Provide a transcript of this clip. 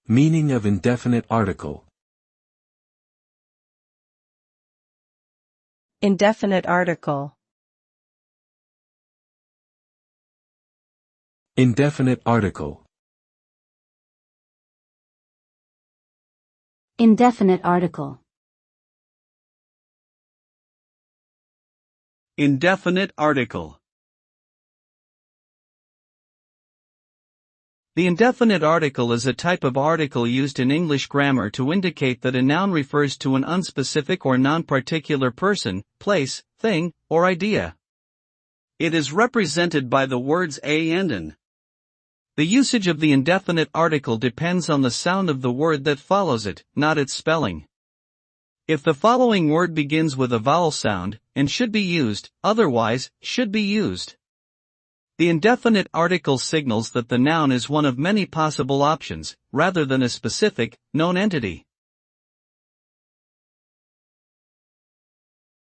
Meaning of indefinite article. Indefinite article. Indefinite article. Indefinite article. Indefinite article. The indefinite article is a type of article used in English grammar to indicate that a noun refers to an unspecific or non-particular person, place, thing, or idea. It is represented by the words a and an. The usage of the indefinite article depends on the sound of the word that follows it, not its spelling. If the following word begins with a vowel sound, and should be used, otherwise, should be used. The indefinite article signals that the noun is one of many possible options, rather than a specific, known entity.